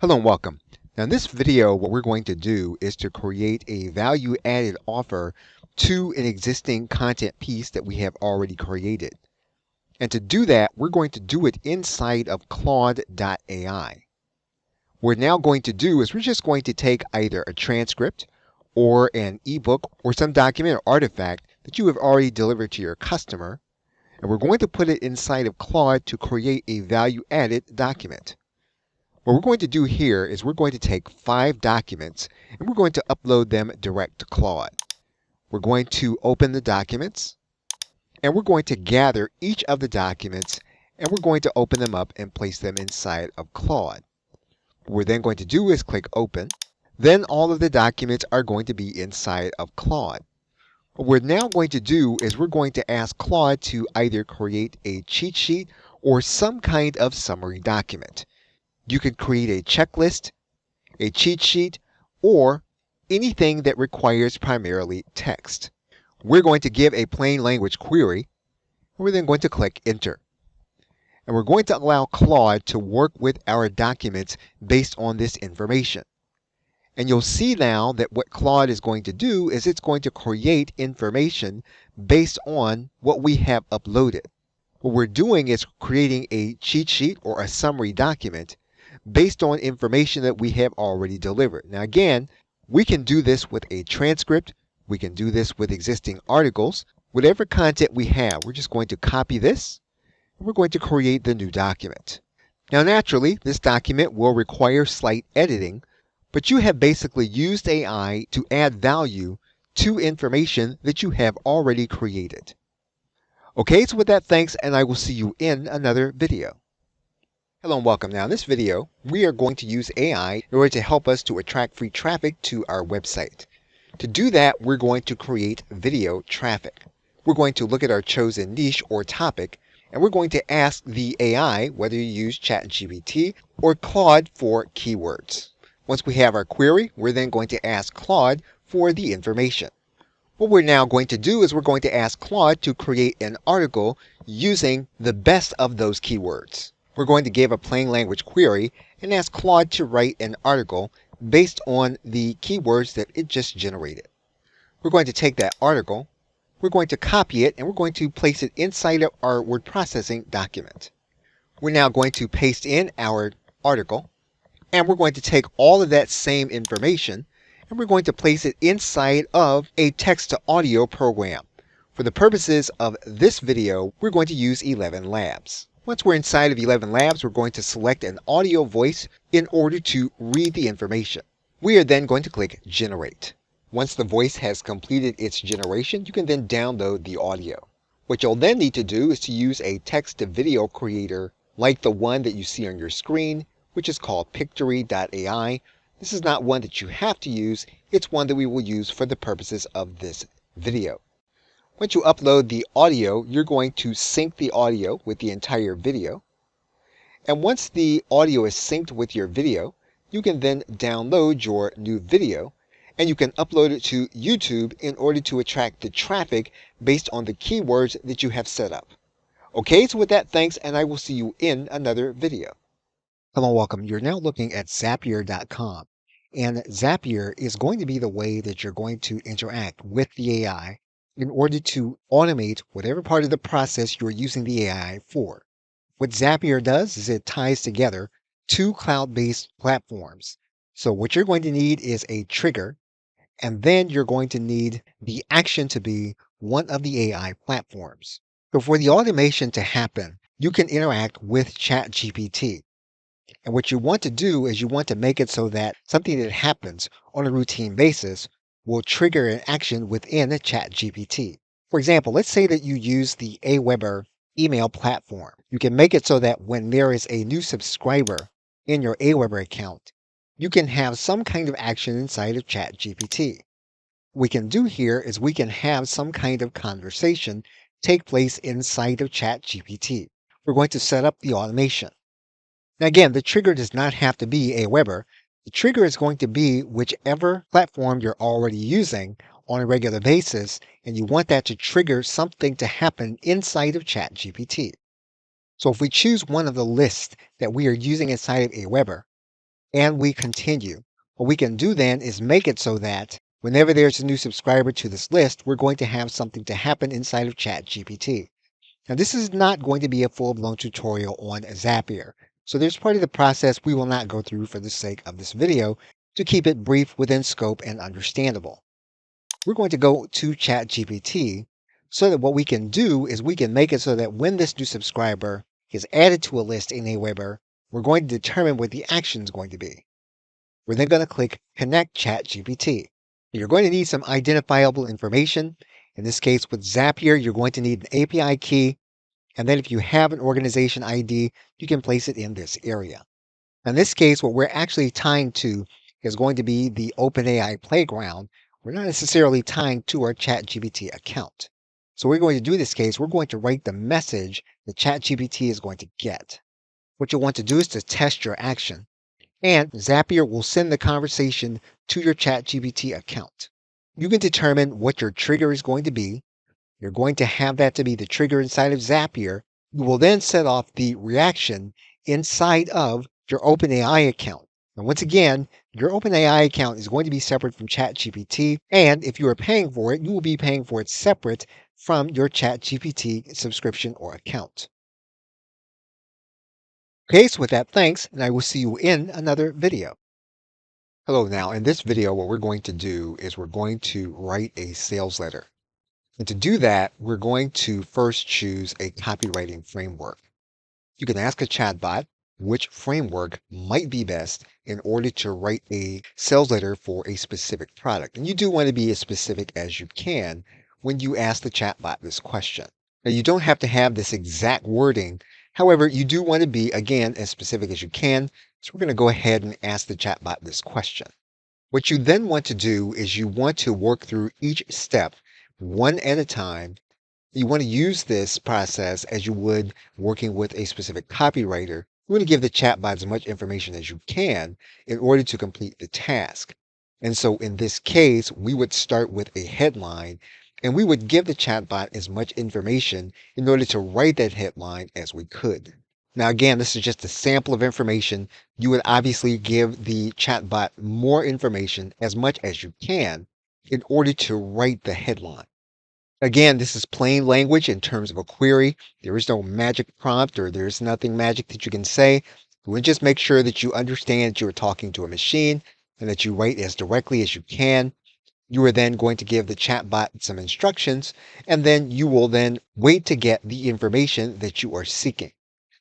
Hello and welcome. Now in this video, what we're going to do is to create a value added offer to an existing content piece that we have already created. And to do that, we're going to do it inside of Claude.ai. What we're now going to do is we're just going to take either a transcript or an ebook or some document or artifact that you have already delivered to your customer, and we're going to put it inside of Claude to create a value added document. What we're going to do here is we're going to take 5 documents and we're going to upload them direct to Claude. We're going to open the documents and we're going to gather each of the documents and we're going to open them up and place them inside of Claude. What we're then going to do is click open. Then all of the documents are going to be inside of Claude. What we're now going to do is we're going to ask Claude to either create a cheat sheet or some kind of summary document. You could create a checklist, a cheat sheet, or anything that requires primarily text. We're going to give a plain language query. We're then going to click enter. And we're going to allow Claude to work with our documents based on this information. And you'll see now that what Claude is going to do is it's going to create information based on what we have uploaded. What we're doing is creating a cheat sheet or a summary document based on information that we have already delivered. Now again, we can do this with a transcript, we can do this with existing articles, whatever content we have, we're just going to copy this, and we're going to create the new document. Now naturally, this document will require slight editing, but you have basically used AI to add value to information that you have already created. Okay, so with that, thanks, and I will see you in another video. Hello and welcome. Now in this video, we are going to use AI in order to help us to attract free traffic to our website. To do that, we're going to create video traffic. We're going to look at our chosen niche or topic, and we're going to ask the AI whether you use ChatGPT or Claude for keywords. Once we have our query, we're then going to ask Claude for the information. What we're now going to do is we're going to ask Claude to create an article using the best of those keywords. We're going to give a plain language query and ask Claude to write an article based on the keywords that it just generated. We're going to take that article, we're going to copy it, and we're going to place it inside of our word processing document. We're now going to paste in our article, and we're going to take all of that same information and we're going to place it inside of a text-to-audio program. For the purposes of this video, we're going to use 11 Labs. Once we're inside of 11 Labs, we're going to select an audio voice in order to read the information. We are then going to click Generate. Once the voice has completed its generation, you can then download the audio. What you'll then need to do is to use a text-to-video creator like the one that you see on your screen, which is called Pictory.ai. This is not one that you have to use, it's one that we will use for the purposes of this video. Once you upload the audio, you're going to sync the audio with the entire video. And once the audio is synced with your video, you can then download your new video and you can upload it to YouTube in order to attract the traffic based on the keywords that you have set up. Okay, so with that, thanks, and I will see you in another video. Hello, welcome. You're now looking at Zapier.com. And Zapier is going to be the way that you're going to interact with the AI in order to automate whatever part of the process you're using the AI for. What Zapier does is it ties together 2 cloud-based platforms. So what you're going to need is a trigger, and then you're going to need the action to be one of the AI platforms. So for the automation to happen, you can interact with ChatGPT. And what you want to do is you want to make it so that something that happens on a routine basis will trigger an action within a ChatGPT. For example, let's say that you use the Aweber email platform. You can make it so that when there is a new subscriber in your Aweber account, you can have some kind of action inside of ChatGPT. What we can do here is we can have some kind of conversation take place inside of ChatGPT. We're going to set up the automation. Now again, the trigger does not have to be Aweber. The trigger is going to be whichever platform you're already using on a regular basis, and you want that to trigger something to happen inside of ChatGPT. So if we choose one of the lists that we are using inside of Aweber, and we continue. What we can do then is make it so that whenever there's a new subscriber to this list, we're going to have something to happen inside of ChatGPT. Now, this is not going to be a full-blown tutorial on Zapier. So there's part of the process we will not go through for the sake of this video to keep it brief within scope and understandable. We're going to go to ChatGPT so that what we can do is we can make it so that when this new subscriber is added to a list in Aweber, we're going to determine what the action is going to be. We're then going to click Connect ChatGPT. You're going to need some identifiable information. In this case, with Zapier, you're going to need an API key. And then if you have an organization ID, you can place it in this area. In this case, what we're actually tying to is going to be the OpenAI playground. We're not necessarily tying to our ChatGPT account. So we're going to do in this case, we're going to write the message that ChatGPT is going to get. What you'll want to do is to test your action. And Zapier will send the conversation to your ChatGPT account. You can determine what your trigger is going to be. You're going to have that to be the trigger inside of Zapier. You will then set off the reaction inside of your OpenAI account. And once again, your OpenAI account is going to be separate from ChatGPT. And if you are paying for it, you will be paying for it separate from your ChatGPT subscription or account. Okay, so with that, thanks, and I will see you in another video. Hello, now in this video, what we're going to do is we're going to write a sales letter. And to do that, we're going to first choose a copywriting framework. You can ask a chatbot which framework might be best in order to write a sales letter for a specific product. And you do want to be as specific as you can when you ask the chatbot this question. Now, you don't have to have this exact wording. However, you do want to be, again, as specific as you can. So we're going to go ahead and ask the chatbot this question. What you then want to do is you want to work through each step one at a time. You want to use this process as you would working with a specific copywriter. You want to give the chatbot as much information as you can in order to complete the task. And so in this case, we would start with a headline and we would give the chatbot as much information in order to write that headline as we could. Now, again, this is just a sample of information. You would obviously give the chatbot more information, as much as you can, in order to write the headline. Again, this is plain language in terms of a query. There is no magic prompt or there's nothing magic that you can say. You would just make sure that you understand that you are talking to a machine and that you write as directly as you can. You are then going to give the chatbot some instructions, and then you will then wait to get the information that you are seeking.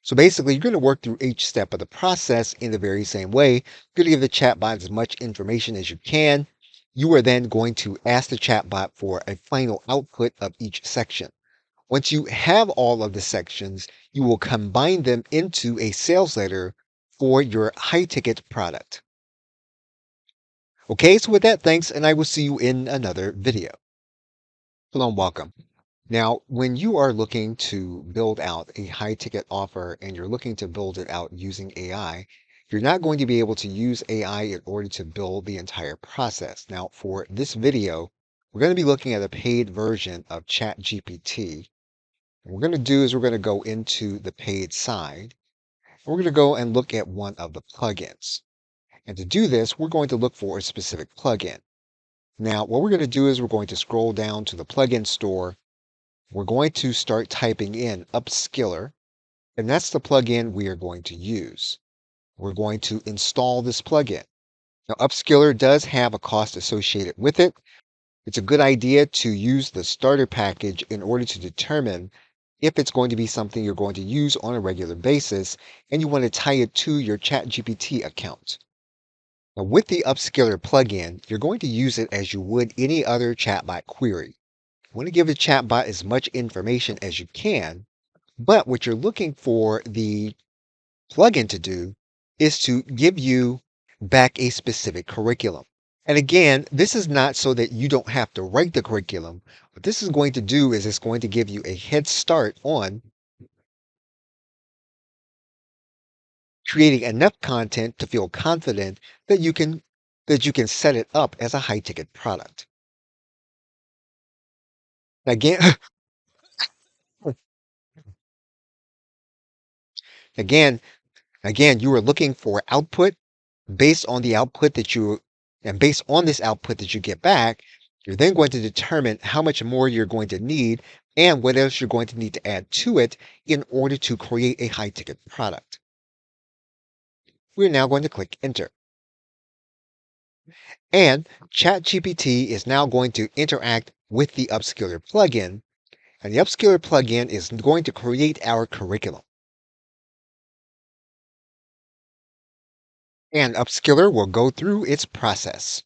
So basically, you're going to work through each step of the process in the very same way. You're going to give the chatbot as much information as you can. You are then going to ask the chatbot for a final output of each section. Once you have all of the sections, you will combine them into a sales letter for your high ticket product. Okay, so with that, thanks, and I will see you in another video. Hello and welcome. Now, when you are looking to build out a high ticket offer and you're looking to build it out using AI, you're not going to be able to use AI in order to build the entire process. Now, for this video, we're going to be looking at a paid version of ChatGPT. What we're going to do is we're going to go into the paid side. And we're going to go and look at one of the plugins. And to do this, we're going to look for a specific plugin. Now, what we're going to do is we're going to scroll down to the plugin store. We're going to start typing in Upskiller, and that's the plugin we are going to use. We're going to install this plugin. Now, Upskiller does have a cost associated with it. It's a good idea to use the starter package in order to determine if it's going to be something you're going to use on a regular basis, and you want to tie it to your ChatGPT account. Now, with the Upskiller plugin, you're going to use it as you would any other chatbot query. You want to give the chatbot as much information as you can, but what you're looking for the plugin to do is to give you back a specific curriculum. And again, this is not so that you don't have to write the curriculum. What this is going to do is it's going to give you a head start on creating enough content to feel confident that you can set it up as a high ticket product. Again, again, again, you are looking for output. Based on the output that you and based on this output that you get back, you're then going to determine how much more you're going to need and what else you're going to need to add to it in order to create a high ticket product. We're now going to click enter. And ChatGPT is now going to interact with the Upskiller plugin, and the Upskiller plugin is going to create our curriculum. And Upskiller will go through its process.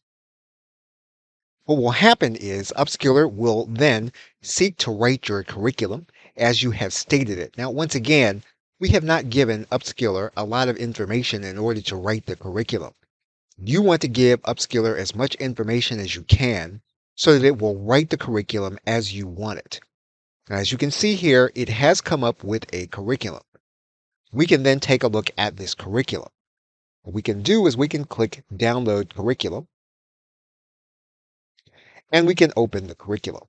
What will happen is Upskiller will then seek to write your curriculum as you have stated it. Now, once again, we have not given Upskiller a lot of information in order to write the curriculum. You want to give Upskiller as much information as you can so that it will write the curriculum as you want it. Now, as you can see here, it has come up with a curriculum. We can then take a look at this curriculum. What we can do is we can click download curriculum and we can open the curriculum.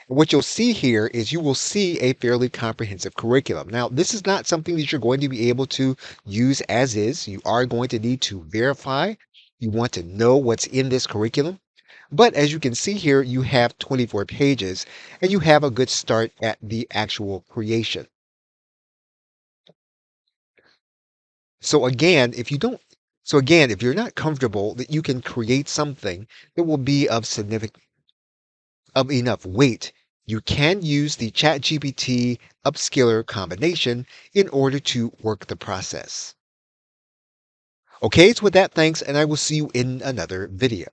And what you'll see here is you will see a fairly comprehensive curriculum. Now, this is not something that you're going to be able to use as is. You are going to need to verify. You want to know what's in this curriculum. But as you can see here, you have 24 pages and you have a good start at the actual creation. So again, if you're not comfortable that you can create something that will be of enough weight, you can use the ChatGPT Upskiller combination in order to work the process. Okay, so with that, thanks, and I will see you in another video.